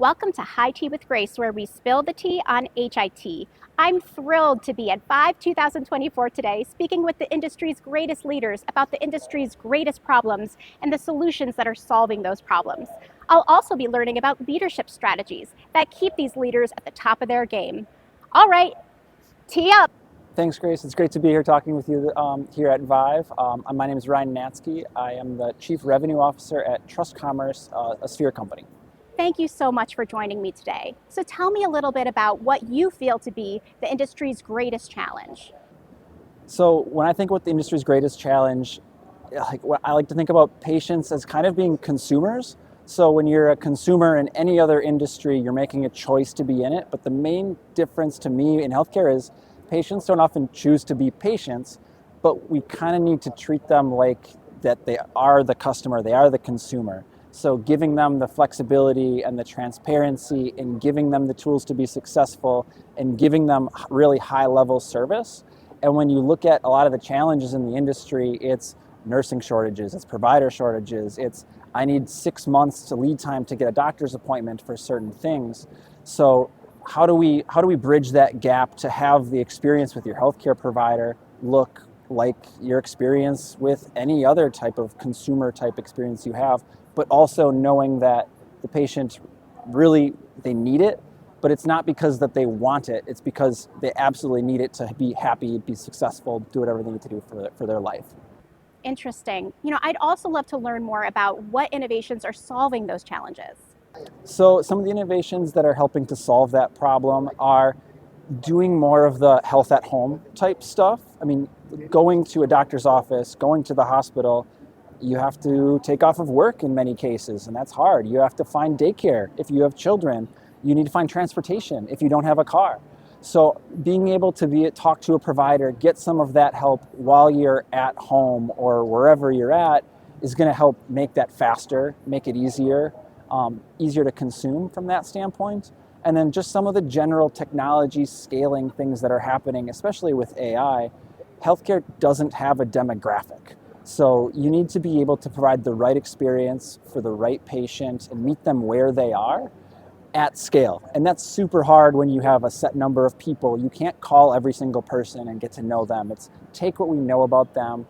Welcome to HITea with Grace, where we spill the tea on HITea. I'm thrilled to be at ViVE 2024 today, speaking with the industry's greatest leaders about the industry's greatest problems and the solutions that are solving those problems. I'll also be learning about leadership strategies that keep these leaders at the top of their game. All right, tee up. Thanks, Grace. It's great to be here talking with you here at ViVE. My name is Ryne Natzke. I am the Chief Revenue Officer at TrustCommerce, a Sphere company. Thank you so much for joining me today. So tell me a little bit about what you feel to be the industry's greatest challenge. So when I think about the industry's greatest challenge, I like to think about patients as kind of being consumers. So when you're a consumer in any other industry, you're making a choice to be in it. But the main difference to me in healthcare is patients don't often choose to be patients, but we kind of need to treat them like that they are the customer, they are the consumer. So giving them the flexibility and the transparency and giving them the tools to be successful and giving them really high-level service. And when you look at a lot of the challenges in the industry, it's nursing shortages, it's provider shortages, it's I need 6 months to lead time to get a doctor's appointment for certain things. So how do we bridge that gap to have the experience with your healthcare provider look like your experience with any other type of consumer type experience you have, but also knowing that the patient really, they need it, but it's not because that they want it, it's because they absolutely need it to be happy, be successful, do whatever they need to do for their life. Interesting. I'd also love to learn more about what innovations are solving those challenges. So some of the innovations that are helping to solve that problem are doing more of the health at home type stuff. I mean, going to a doctor's office, going to the hospital, you have to take off of work in many cases, and that's hard. You have to find daycare if you have children. You need to find transportation if you don't have a car. So being able to talk to a provider, get some of that help while you're at home or wherever you're at is going to help make that faster, make it easier to consume from that standpoint. And then just some of the general technology scaling things that are happening, especially with AI. Healthcare doesn't have a demographic. So you need to be able to provide the right experience for the right patient and meet them where they are at scale. And that's super hard when you have a set number of people. You can't call every single person and get to know them. It's take what we know about them,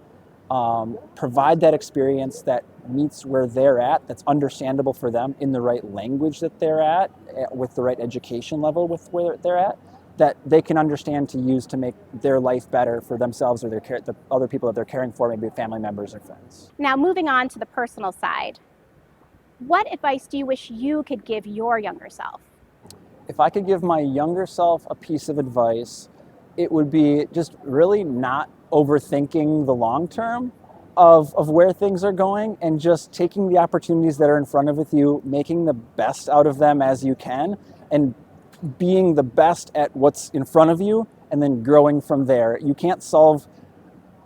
provide that experience that meets where they're at, that's understandable for them in the right language that they're at, with the right education level with where they're at, that they can understand to use to make their life better for themselves or the other people that they're caring for, maybe family members or friends. Now, moving on to the personal side, what advice do you wish you could give your younger self? If I could give my younger self a piece of advice, it would be just really not overthinking the long term of where things are going and just taking the opportunities that are in front of you, making the best out of them as you can, and being the best at what's in front of you and then growing from there. You can't solve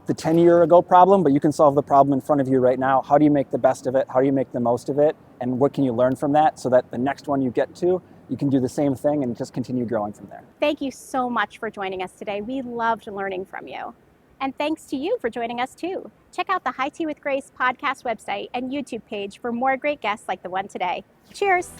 the 10-year ago problem, but you can solve the problem in front of you right now. How do you make the best of it? How do you make the most of it? And what can you learn from that so that the next one you get to, you can do the same thing and just continue growing from there. Thank you so much for joining us today. We loved learning from you. And thanks to you for joining us too. Check out the HITea with Grace podcast website and YouTube page for more great guests like the one today. Cheers.